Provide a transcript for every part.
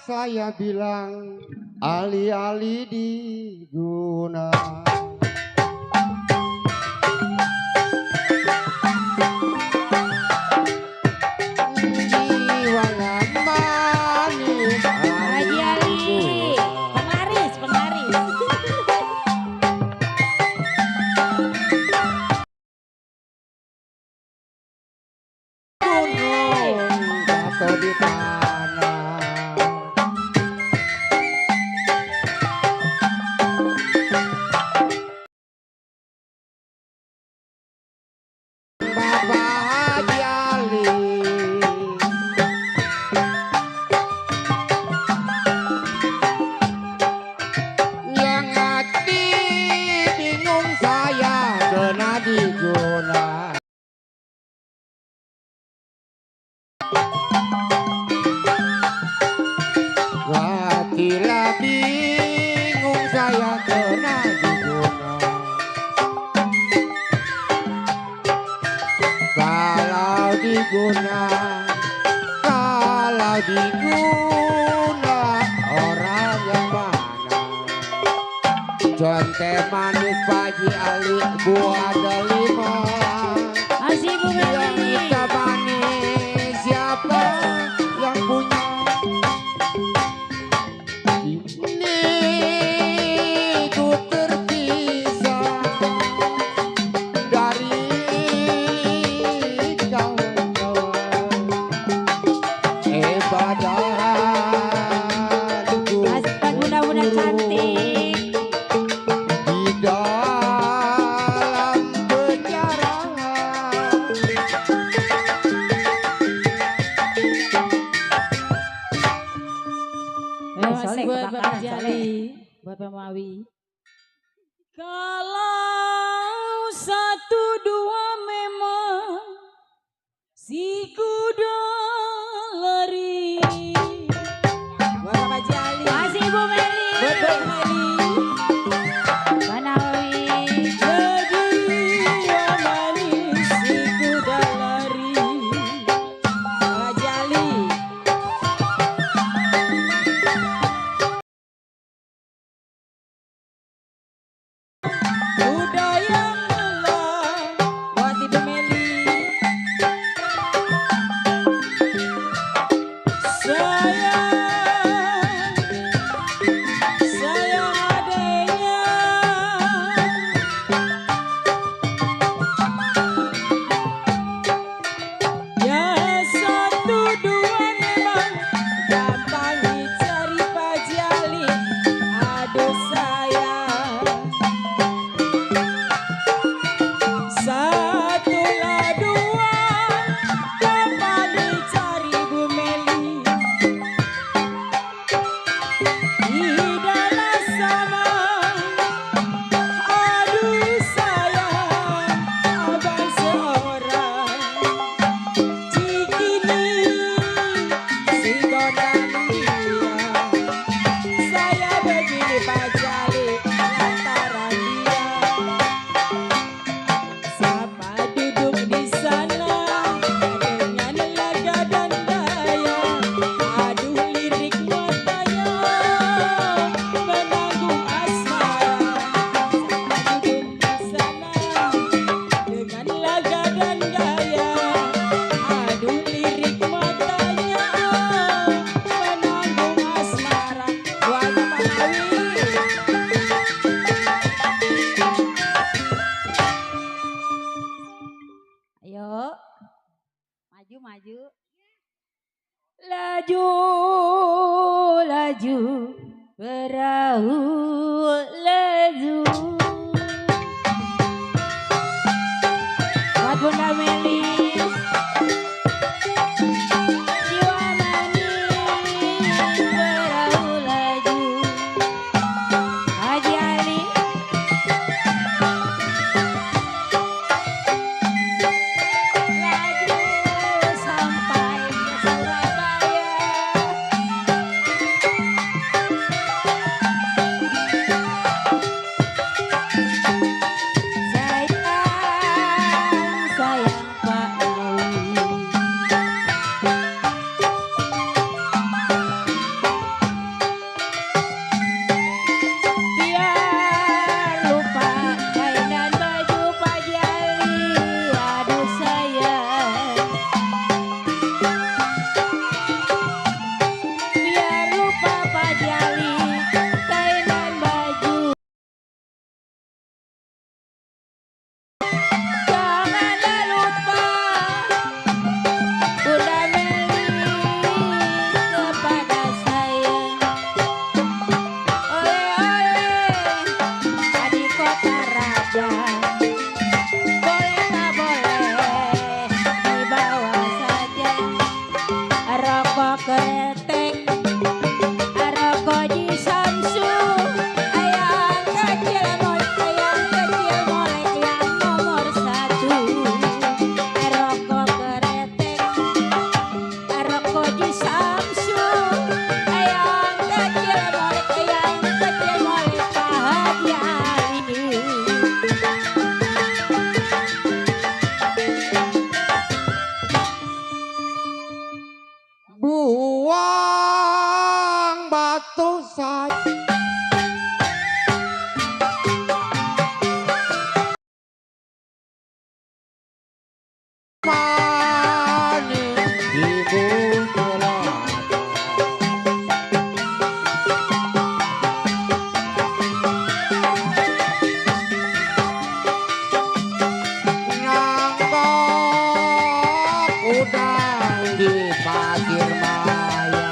saya bilang alih-alih diguna. Gila bingung saya kena diguna. Kalau diguna orang yang mana? Conte manis Paji Ali buah delima. Masih Bu yang kita manis siapa yang punya? Buat Bapak Jali, buat Pak Mawi. Kalau 1, 2 memang si kuda lari. Buat Bapak Jali. Masih Bu Meli. Buat Bu Meli. Pak Nawawi. Jadi yang manis si kuda lari. Bapak Jali. Maju. Laju, laju, perahu laju. Buat Bunda Melis. Jiwa manis, perahu laju. Haji Ali. Sayang udang di pasir maya.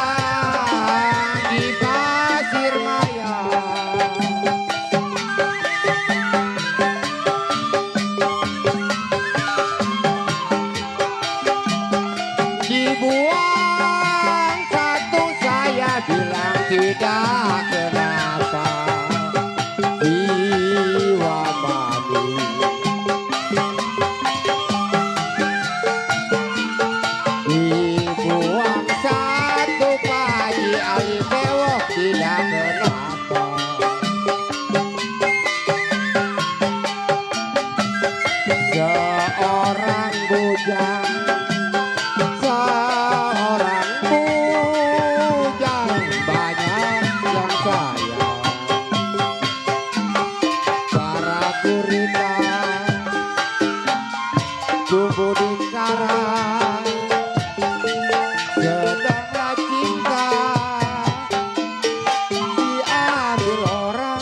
Sayang di pasir maya. Dibuang satu saya bilang tidak kenapa. Jiwa manis dibuang satu pagi ali bewok tidak kenapa. Seorang bujang, seorang bujang banyak yang sayang. Para gurita tumbuh di karang, sedanglah cinta diambil orang.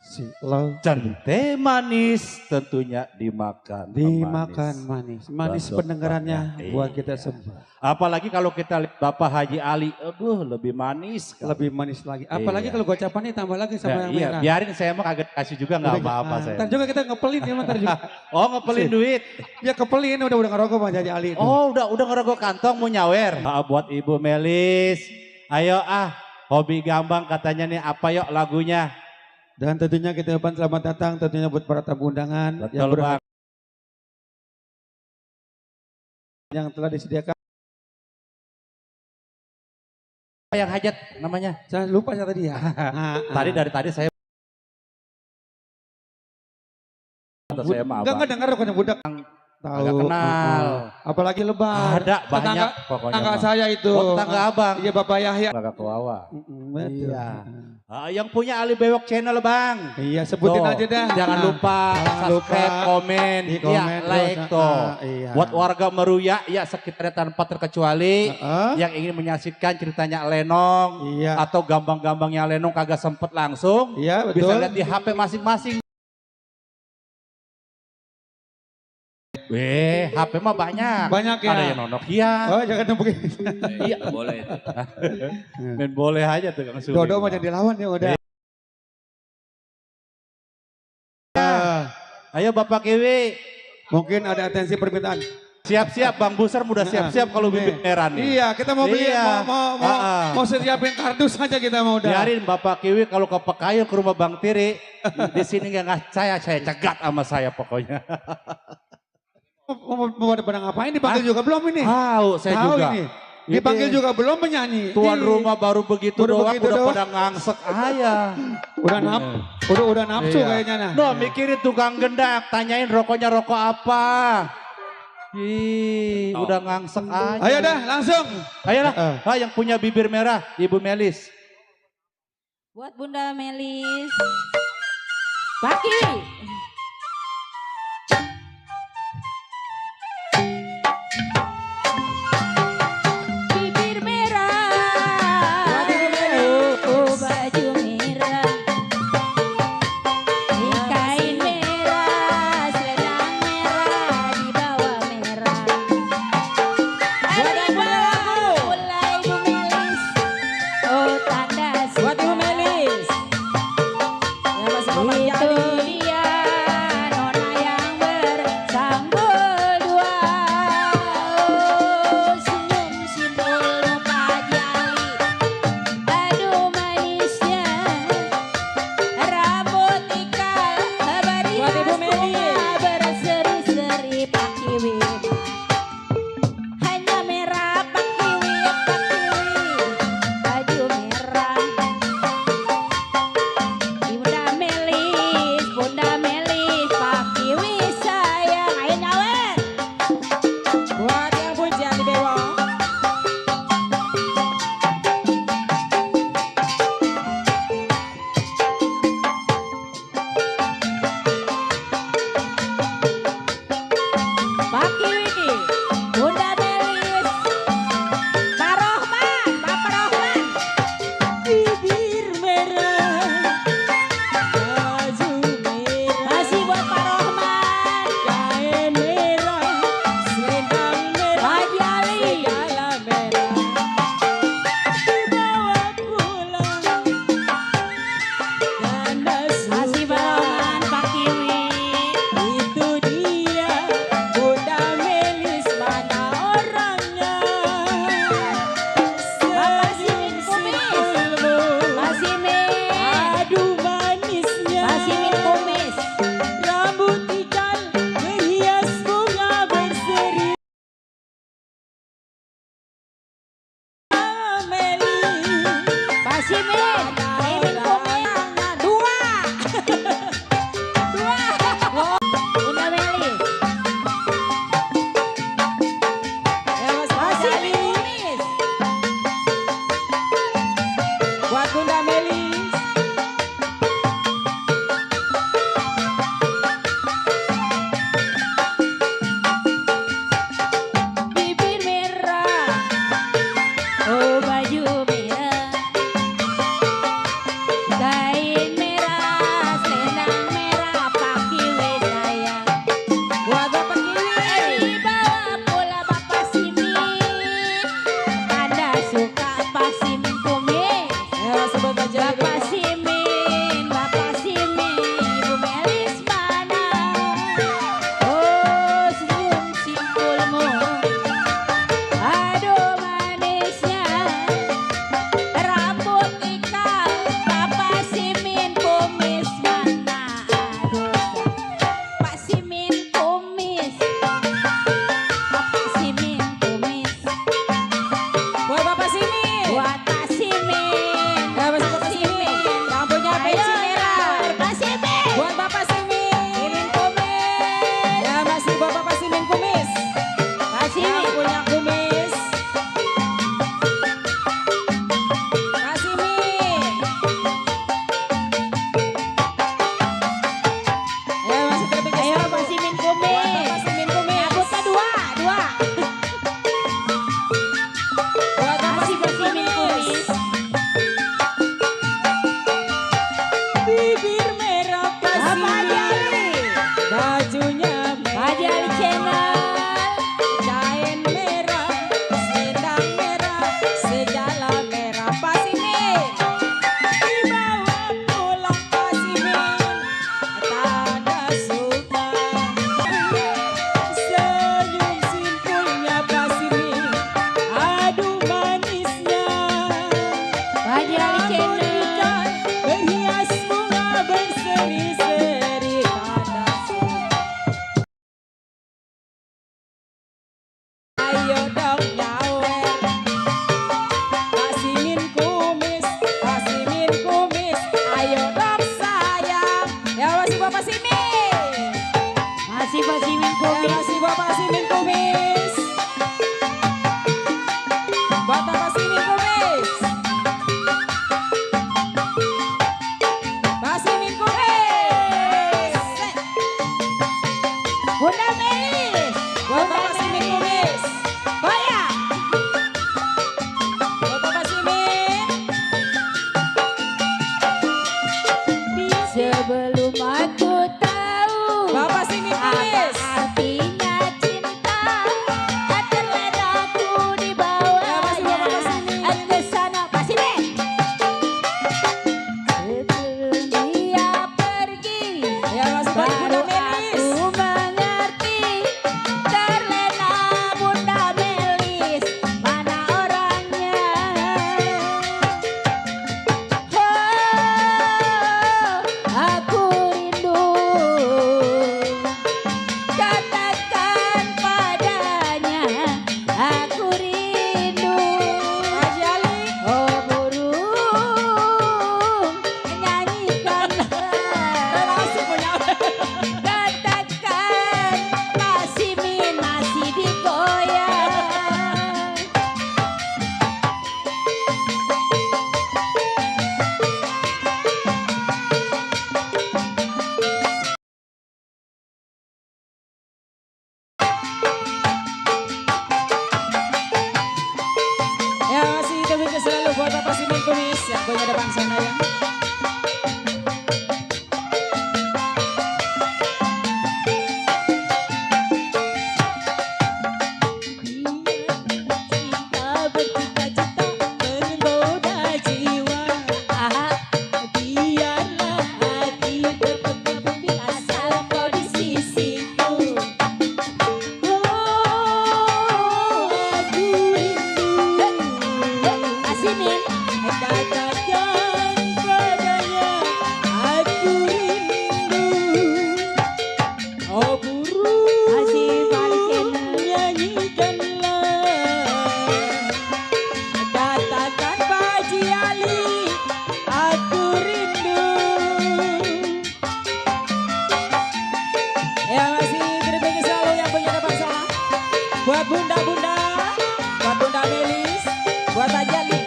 Silau Teh manis tentunya dimakan. dimakan manis. Manis Bakso pendengarannya banyak. buat Iya. kita semua. Apalagi kalau kita lihat Bapak Haji Ali, aduh lebih manis. Lebih manis lagi. Apalagi Iya. kalau gocapannya tambah lagi sama yang iya, merah. biarin saya mah kaget kasih juga nggak apa-apa saya. Ntar juga kita ngepelin ya, ntar juga. Oh ngepelin duit. Ya kepelin udah ngerokok Bang Haji Ali itu. Oh udah ngerogoh kantong mau nyawer. Buat Ibu Melis, ayo hobi gambang katanya nih apa yuk lagunya. Dan tentunya kita ucapkan selamat datang tentunya buat para tamu undangan yang, Betul Bang. yang telah disediakan. Yang hajat namanya. Saya lupa saya tadi ya. Tadi dari tadi saya. Saya mah Enggak dengar kan yang budak. Tahu. Agak kenal. Apalagi lebar. Ada banyak Tetangga, pokoknya. tetangga Bang. saya itu. Oh, tetangga abang. Iya Bapak Yahya. Agak kewawa. Betul. Iya. Yang punya Ali Bewok Channel Bang. Iya sebutin Tuh, aja dah. Jangan lupa Jangan subscribe, lupa. komen, Di ya, komen like terus, tuh. iya. Buat warga Meruya ya sekitarnya tanpa terkecuali Heeh. yang ingin menyaksikan ceritanya Lenong Iya. atau gambang-gambangnya Lenong kagak sempet langsung, Iya bisa betul. lihat di HP masing-masing. HP mah banyak. Banyak ya. Ada yang Nokia. Oh jangan nempukin. Iya, boleh. Main boleh aja tuh Kang Suli. Dodo mah jangan dilawan ya udah. Ayo Bapak Kiwi. Mungkin ada atensi permintaan. Siap-siap Bang Buser udah siap-siap kalau bibit merah nih. Iya kita mau beli Iya. mau siapin kardus aja kita mau udah. Biarin Bapak Kiwi kalau ke Pekayon ke rumah Bang Tiri. Di sini nggak saya cegat sama saya pokoknya. Mau pada ngapain dipanggil juga belum ini? Tahu saya Tahu juga. ini. Dipanggil juga belum penyanyi. Tuan Ih, rumah baru begitu Baru doang begitu udah doang. pada ngangsek ayah. Udah nafsu Iya. kayaknya nah. Noh mikirin tukang gendak, tanyain rokoknya rokok apa. Ih, udah ngangsek aja. Ayo dah langsung. Ayolah, yang punya bibir merah, Ibu Melis. Buat Bunda Melis. Paki. Bibir merah. Baju merah. Di kain merah, selendang merah, di bawah merah. Ada mulai Ibu Melis. Oh tanda buat Ibu Melis. Itu dia Simin. Mimin Kumis. Dua. Bunda Melis. Ya Mas Mas Jali. Simin Kumis. Buat Bunda Melis. Bibir merah. Oh baju merah. Kain merah. Selendang merah. Pakai wedaya. Buat Bapak Kiwi. Di bawah bola Bapak Simin. Anda suka Pak Simin Kumis. Ya sebut aja Bapak Simin, Bapak Simin, Ibu Melis mana? Oh senyum simpulmu, aduh manisnya, rambut ikal, Bapak Simin Kumis mana? Aduh, Pak Simin Kumis, Bapak Simin Kumis, Buat Bapak Simin. buat Pak Simin. Ya masih Bapak Simin. Rambutnya Ayo, pensi merah. Pak Simin. Buat Bapak Simin. Simin Kumis. Ya masih buat Bapak Simin Kumis. Pak Simin. Punya kumis. Pak Simin. Ya masih terpikir. Ayo Pak Simin Kumis. Buat Bapak Simin Kumis. Nyabutnya dua. Buat Bapak Masih Pak Simin Simin Kumis. Kumis. Bibir merah Pak Bapak Simin. Jali. Bajunya Pak Jali Channel. kain merah, selendang merah, segala merah Pak Simin. Dibawa pulang Pak Simin, tanda suka. Senyum simpulnya Pak Simin, aduh manisnya. Pak Jali Channel. Berhias bunga berseri-seri tanda suka. Ayo dong nyawer Pak Simin Kumis, Pak Simin Kumis. Ayo dong sayang. Ya masih Bapak Simin. Masih Pak Simin Ya Kumis. masih Bapak Simin Kumis. Buat Bapak Simin Kumis. Pak Simin Kumis. Bunda Melis. Buat Bapak Simin Kumis. Goyang. Buat Bapak Simin. Sebelum aku tahu Bapak Simin apa Kumis. artinya cinta, terlena aku di bawahnya. Ya, masih Bapak Simin. Ke sana Pak Simin. Sebelum dia pergi, Ya masih buat Bunda baru Melis. aku mengerti. Terlena Bunda Melis, mana orangnya? Oh, aku rindu. Katakan padanya, aku rindu. Pak Jali. Oh burung, nyanyikanlah. Langsung punya. Katakan Pak Simin masih digoyang. Ya masih demikian selalu buat Bapak Simin Kumis yang punya depan sana ya. Cinta bercita-cita menggoda jiwa. Aha, Biarlah hati berkeping asal kau di sisiku. Oh, aku rindu. Pak Simin. Katakan bunda-bunda, buat Bunda Melis, buat Ajali,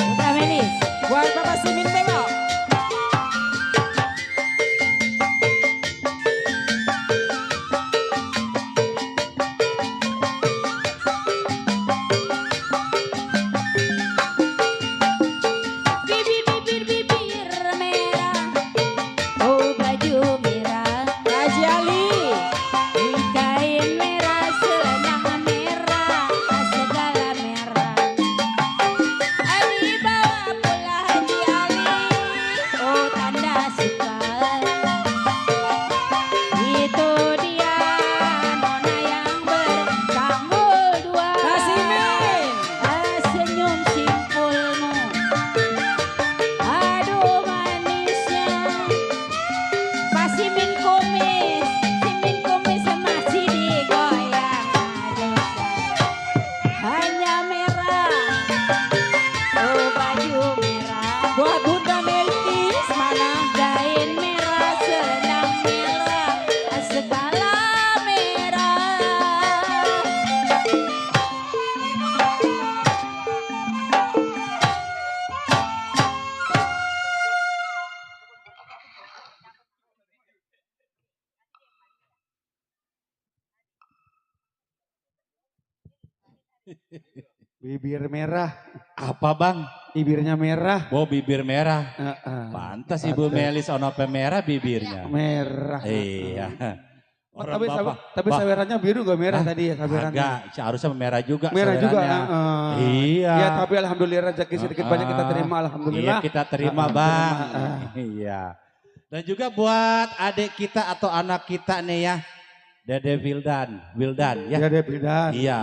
Bunda Melis. buat Bapak Simin Bengok. Bibir merah, oh baju merah, Haji Ali, di kain merah, selendang merah, segala merah. Ali bawa pula Haji Ali, oh tanda suka. Itu dia nona yang bertanggul dua. Kak Simin. Senyum simpulmu, aduh manisnya. Pak Simin kumis masih digoyang hanya merah, oh baju merah, Buat Bunda Melis, mana? kain merah, selendang merah, segala merah. Bibir merah, Apa bang? bibirnya merah. Oh bibir merah. Pantas Ibu Pantes. Melis ono merah bibirnya. Merah. Iya. Orang Tapi, bapak. tapi sawerannya biru gak merah Hah? tadi ya sawerannya. Agak, seharusnya merah juga. Merah juga. sawerannya. Iya. Ya tapi alhamdulillah rezeki sedikit banyak kita terima Iya alhamdulillah. kita terima bang. Iya. Dan juga buat adik kita atau anak kita nih ya. Dede Wildan ya. Ya deh Bidan. Iya.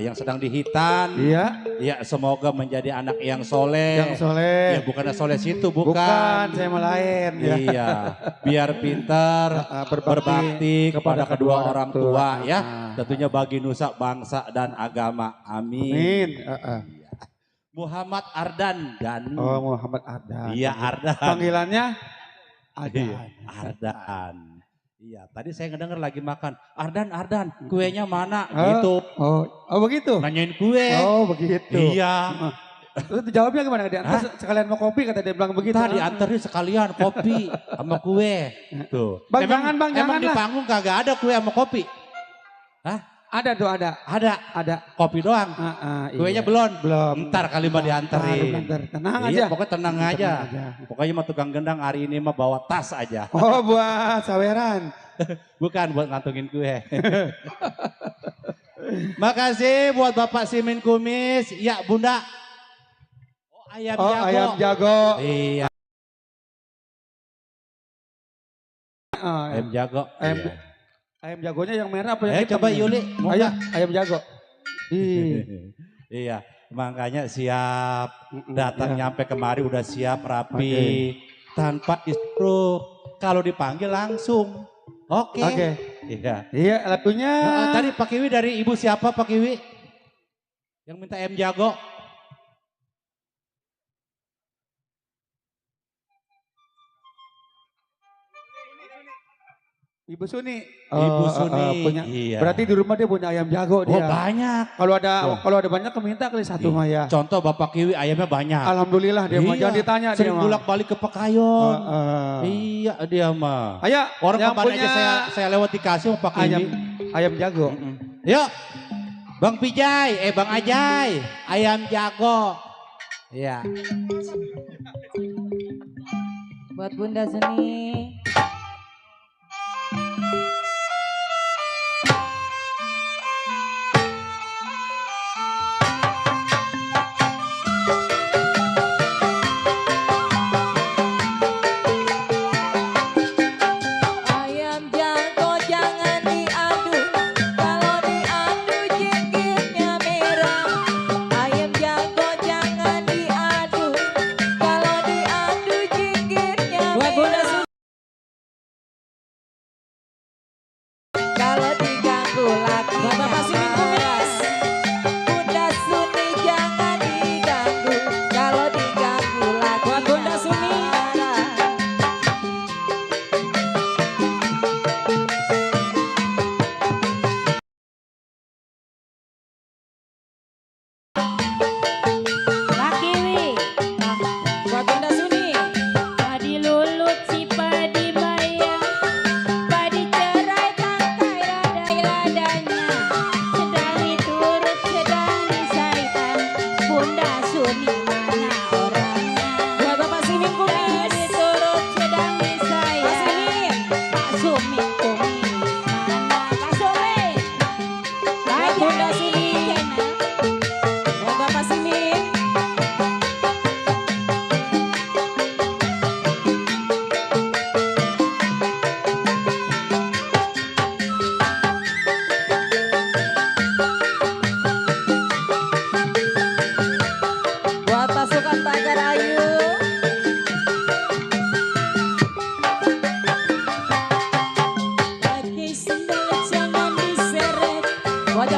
Yang sedang dihitan. Iya. Iya semoga menjadi anak yang soleh. Yang soleh. Ya bukannya soleh situ Bukan, bukan. saya mau lain ya. Iya. Biar pintar. Berbakti kepada kedua orang tua ya. Tentunya bagi nusa, bangsa dan agama. Amin. Amin. Muhammad Ardan Dani. Oh Muhammad Ardan. Iya Ardan. Panggilannya Iya, Ardan. Ardan. Iya, tadi saya ngedenger lagi makan. Ardan, kuenya mana? Oh, Gitu. Oh begitu. Nanyain kue. Oh begitu. Iya. Terus jawabnya gimana? Diantar sekalian mau kopi kata dia bilang begitu. Tadi dianterin sekalian kopi sama kue. Tuh. Bang, jangan, Bang, Emang jangan di lah. panggung kagak ada kue sama kopi? Ada tuh ada. Ada. Kopi doang. Iya. Kuenya belum? Belum. Ntar kali mah dianterin. Bentar, tenang Iya, aja. pokoknya tenang aja. aja. Pokoknya mah tukang gendang hari ini mah bawa tas aja. Oh buat saweran. Bukan buat ngantongin kue. Makasih buat Bapak Simin Kumis. Ya Bunda. Oh ayam Oh jago. ayam jago. Iya Oh, ayam jago. Ayam- Iya. ayam jagonya yang merah apa yang hitam? Coba nih? Yuli. mau Ayo nggak? ayam jago. Ih. Iya makanya siap. Datang Ya. nyampe kemari udah siap rapi. Tanpa disuruh. Kalau dipanggil langsung. Oke. Oke. Iya. Iya lagunya. Tadi Pak Kiwi dari ibu siapa Pak Kiwi? Yang minta ayam jago. Ibu Suni. Ibu Suni. punya. Iya. Berarti di rumah dia punya ayam jago Oh dia. banyak. Kalau ada banyak keminta kali satu Iya. mah ya. Contoh Bapak Kiwi ayamnya banyak. Alhamdulillah dia mah Iya, jangan ditanya dia Sering mah. bolak balik ke Pekayon. Iya. Iya dia mah. Ayo Orang yang kemarin punya aja saya lewat dikasih sama Pak Kiwi. ayam jago. Yuk. Bang Pijay, Bang Ajay. Ayam jago. Iya. Buat Bunda Seni.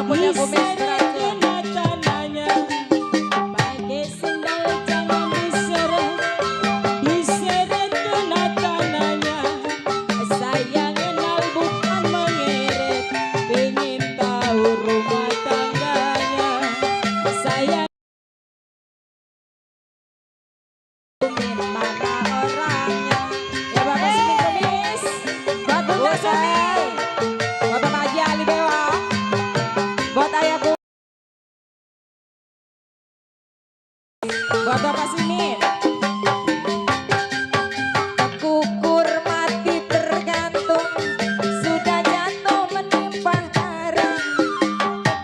punya kumis beracun. Diseret tanahnya, pakai sendal jangan diseret. Diseret kena tanahnya, saya kenal bukan mengeret. Pengen tahu rumah tangganya, saya ingin mana orangnya. Ya Bapak Simin Kumis. Buat Bunda Suni. Buat Bapak Haji Ali Bewa. Buat ayahku. Buat Bapak Simin. Kukur mati tergantung, sudah jatuh menimpa karang.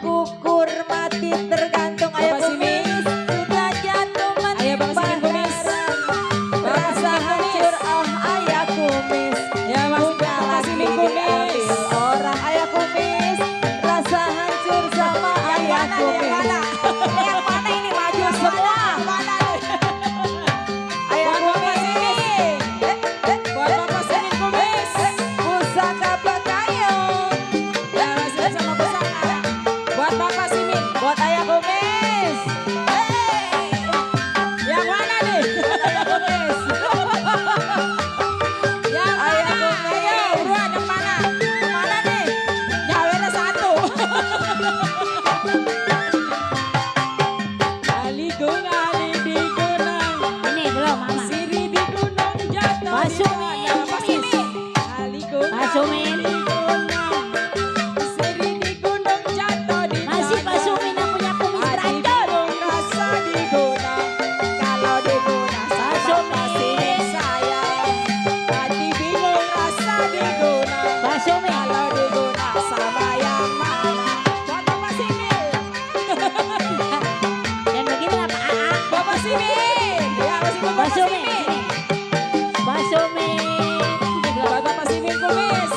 Kukur mati tergantung, ayah Bapak Simin. kumis, sudah jatuh Ayah Bapak menimpa Simin Kumis. karang. Bapak Rasa Simin hancur, Kumis. oh ayah kumis. Ya Mas Udah Bapak lagi Simin Kumis. diambil orang, ayah kumis. Rasa hancur sama ayah kumis. Yang mana ini maju semua? Ayah Buat Bapak kumis. Simin. Buat Bapak Simin Kumis. Pusaka pakaian. Ya masih sama pusaka. Buat Bapak Simin. Buat ayah kumis. Yang mana nih? Ayah kumis. Yang mana? Ayah kumis. Ayo buruan yang mana? Mana nih? Nyawirnya satu. Ali di gunung. Ini belum mama. Siri di gunung jatuh. Pak di Sumin, mana? Pak Kumis. Simin. Ali Pak Sumin. di gunung. Siri di gunung jatuh di Masih Pak mana? Sumin yang punya kumis Hati beracun. bingung rasa di gunung. Kalau di gunung Pak sama Sumin. Simin saya. Hati bingung rasa di gunung. Pak Sumin. Kalau di gunung sama yang mana? Buat Bapak Simin. Dan begini apa? Bapak Simin. Ya masih buat Pak Bapak Sumin. Simin. Pak Sumin. Buat Bapak Simin Kumis.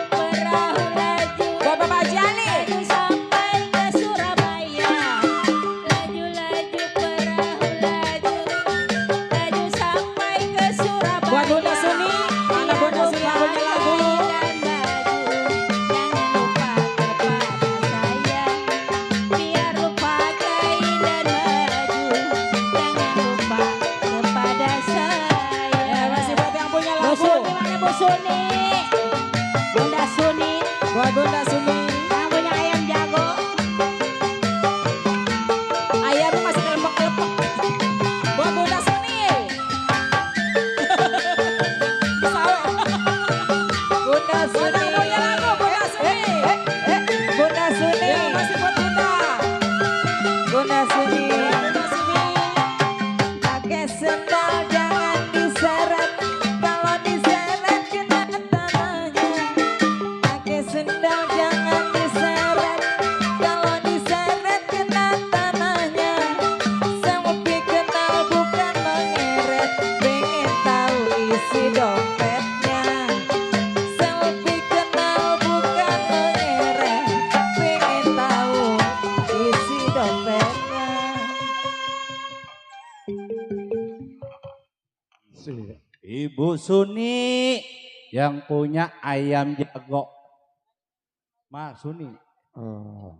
Perahu laju. Buat Bapak Haji Ali. Laju sampai ke Surabaya. Laju-laju perahu laju. Laju sampai ke Surabaya. Buat Bunda Suni. Mana Bunda Suni yang punya lagu? Dan baju. Jangan lupa kepada saya. Biar lupa kepada Ya saya. Jangan lupa kepada saya. masih buat yang punya Bu lagu. Suni mana Bu Suni? Bunda Suni. Buat Bunda Suni. Yang punya ayam jago. Ayamnya masih kelepek-kelepek. Buat Bunda Suni. Salah. Bunda Buat Suni. yang punya lagu Bunda Suni. Bunda Suni. Ya masih buat Bunda. Bunda Suni. Bunda Suni. Pakai sendal jangan diseret. Kalau diseret kena tanahnya. Pakai sendal jangan diseret. Kalau diseret kena tanahnya. Selfie kenal bukan mengeret. Pengen tahu isi dompetnya. Selfie kenal bukan mengeret. Pengen tahu isi dompetnya. Ibu Suni yang punya ayam jago. Ma Suni. Oh.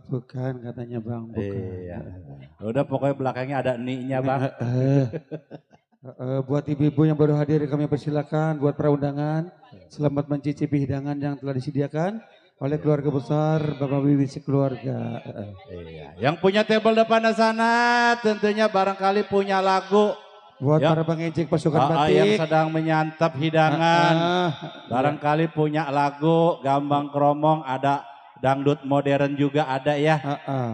Bukan katanya Bang, bukan. Iya. Udah pokoknya belakangnya ada ni-nya Bang. Buat ibu-ibu yang baru hadir kami persilakan buat perundangan. Selamat mencicipi hidangan yang telah disediakan oleh keluarga besar Bapak Bibi sekeluarga. Iya. Yang punya table depan sana tentunya barangkali punya lagu. Buat Ya. para pengejek pasukan Yang batik. sedang menyantap hidangan. Barangkali punya lagu Gambang Kromong, ada dangdut modern juga ada ya.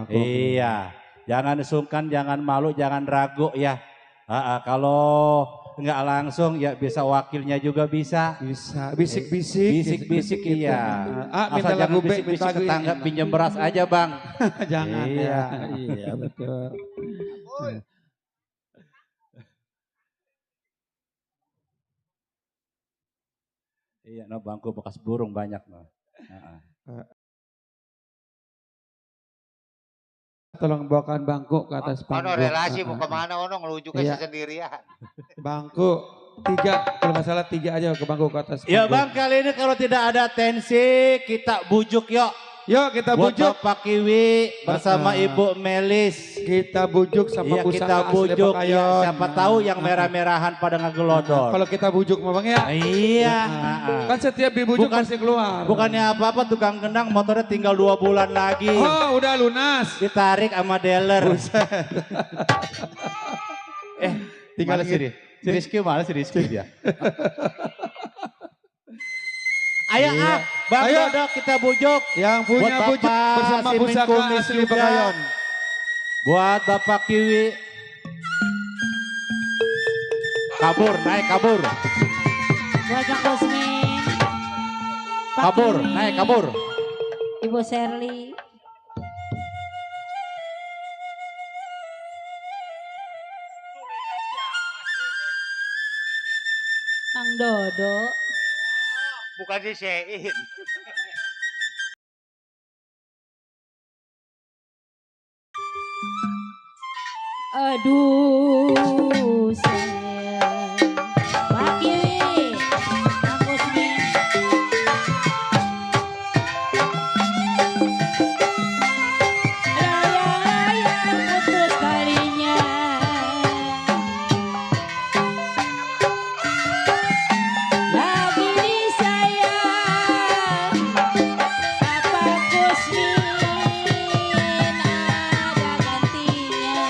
Iya. Jangan sungkan, jangan malu, jangan ragu ya. Kalau nggak langsung ya bisa wakilnya juga bisa. Bisa bisik-bisik. Bisik-bisik gitu. iya. Minta Asal lagu jangan B, bisik-bisik minta lagu tetangga ini. pinjam beras aja Bang. Jangan Iya. ya. Iya betul. Iya, no bangku bekas burung banyak no. Tolong bawakan bangku ke atas panggung. Ono relasi mau kemana ono ngelujuknya Iya. sendirian. Bangku 3, kalau nggak salah 3 aja ke bangku ke atas. Ya panggung. Bang, kali ini kalau tidak ada tensi, kita bujuk yuk. Yuk kita Buat bujuk. Bapak Kiwi bersama Ibu Melis. Kita bujuk sama Iya, pusaka kita asli bujuk. Pekayon. Ya, siapa tahu yang merah-merahan pada ngegelodor. Kalau kita bujuk mau Bang ya. Iya. Kan setiap dibujuk Bukan- pasti keluar. Bukannya apa-apa, tukang gendang motornya tinggal 2 bulan lagi. Oh udah lunas. Ditarik sama dealer. Tinggal Mana si Rizky mana si Rizky dia? Ayo Iya. Bang Ayo. Dodo kita bujuk. Yang punya Buat bujuk Bapak bersama Simin pusaka Kumis asli juga. Pekayon. Buat Bapak Kiwi. Kabur, naik kabur. Buat Bang Kusmin. Pak Kabur, Kiwi, naik kabur. Ibu Sherly. Mang Dodo. Bukan si Sein. Aduh sayang. Pak Kiwi. Bang Kusmin. Layang-layang putus talinya. Lagi disayang Bapak Kusmin, ada gantinya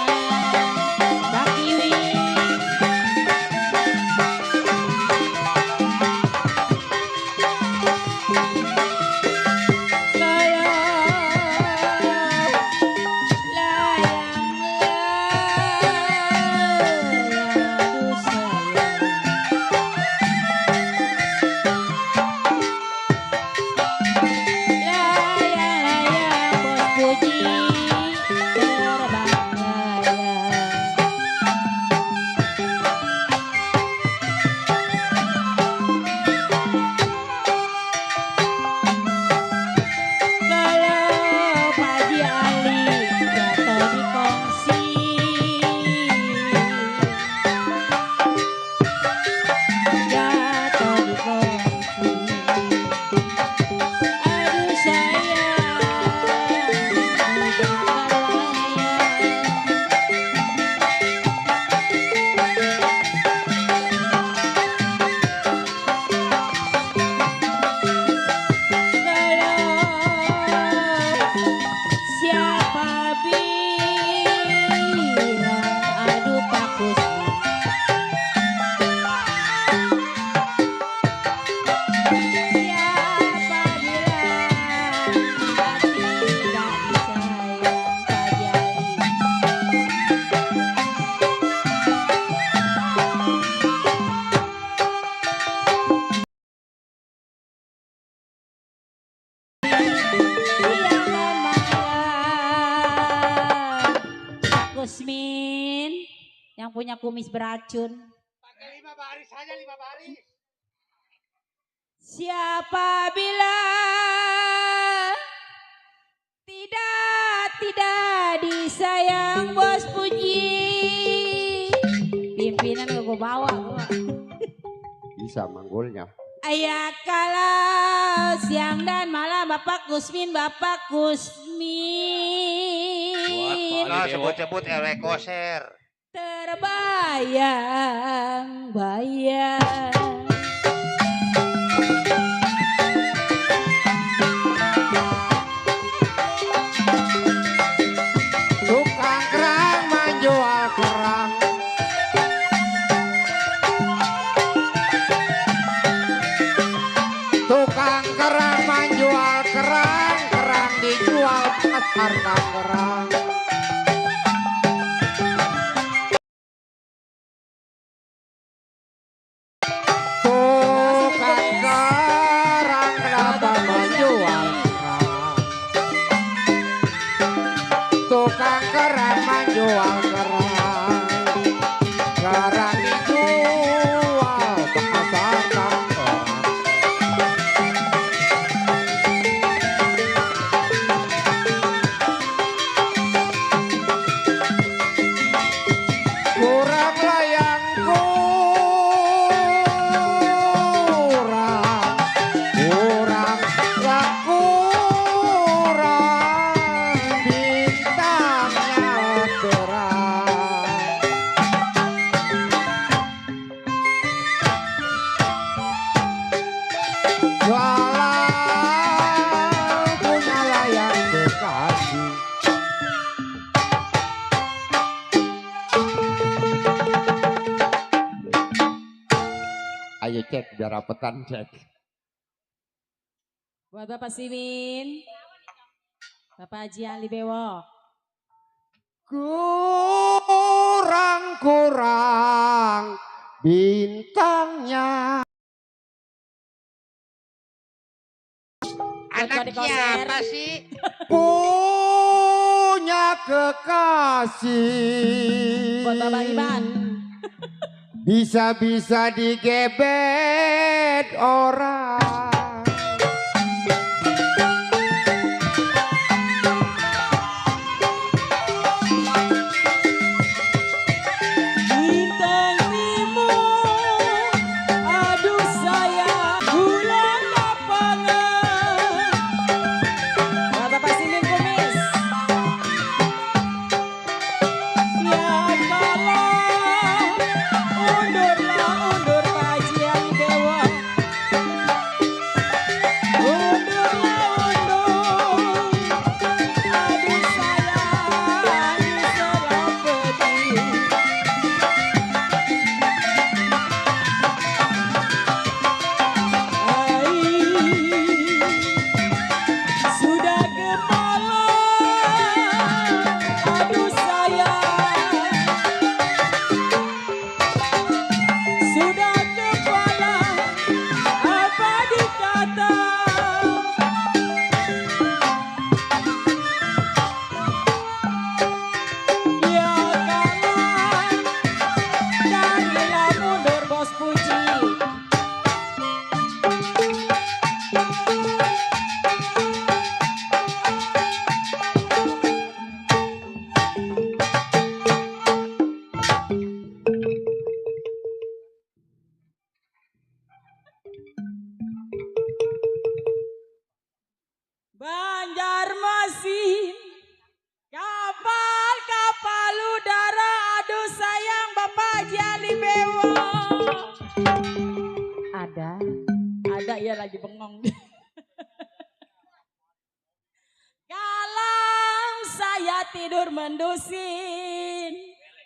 Pak Kiwi. Layang-layang sayang. Layang-layang bos puji terbang layang. Kalau Pak Haji Ali jatuh di kongsi, jatuh di kongsi. Aduh sayang, udah layang. Kalau siapa bilang aduh Pak Kusmin, siapa bilang tidak disayang Pak Jali. Siang dan malam Kusmin yang punya kumis beracun. Siapa bilang tidak disayang bos puji. Pimpinan gue bawa gua. Bisa manggulnya. Ayah kalau siang dan malam Bapak Kusmin. Nah, sebut-sebut RW Koser. Terbayang-bayang. Tukang kerang menjual kerang. Tukang kerang menjual kerang. Kerang dijual pasar Tangerang. Tukang kerang kenapa menjual kerang? Tukang kerang menjual kerang. Kerang dijual pasar Tangerang. Ayo cek biar rapetan cek. Buat Bapak Simin. Bapak Haji Ali Bewo. Kurang-kurang bintangnya. Anak siapa sih? Punya kekasih. Buat Bapak Iban. Bisa-bisa digebet orang. Bintang timur, aduh sayang, bulan lapangan. Buat Bapak Simin Kumis. Ya kalah, undurlah undur Pak Haji Ali Bewo. Undurlah undur, aduh sayang, diserapeti. Sudah kemalan, aduh sayang. Sudah kemalan, apa dikata? Ya kalah, carilah mundur Bos Puji. Banjarmasin, kapal udara, aduh sayang Bapak Haji Ali Bewo. Ada ya lagi bengong. Kalau saya tidur mendusin,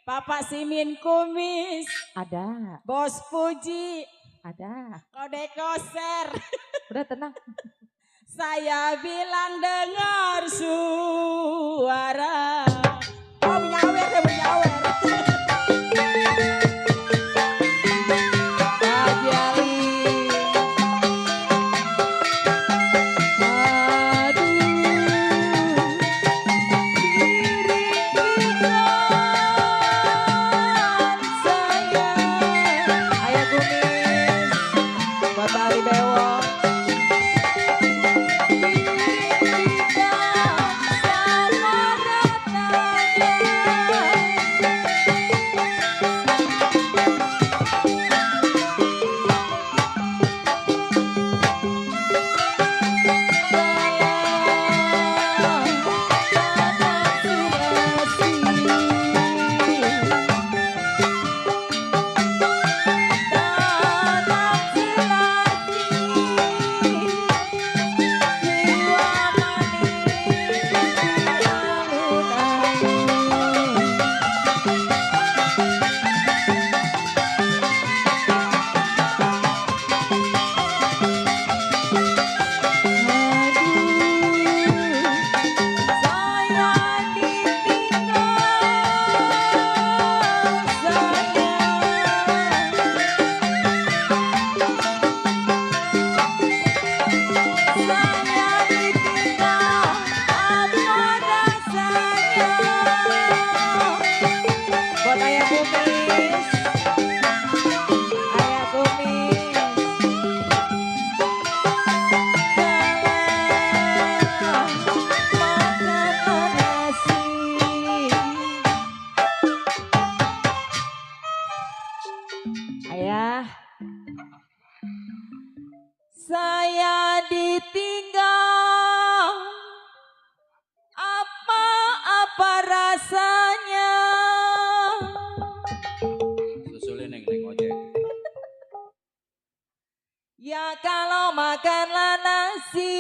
Bapak Simin Kumis, Ada, Bos Puji, ada. Kode Koser. Udah tenang. Saya bilang dengar suara. Oh menyawer ya menyawer. Haji Ali. Aduh. Dirikan saya. Ayah Kumis. Buat Ali Bewo. Ayah, saya ditinggal, apa rasanya? Susulin neng ojek. Ya kalau makanlah nasi.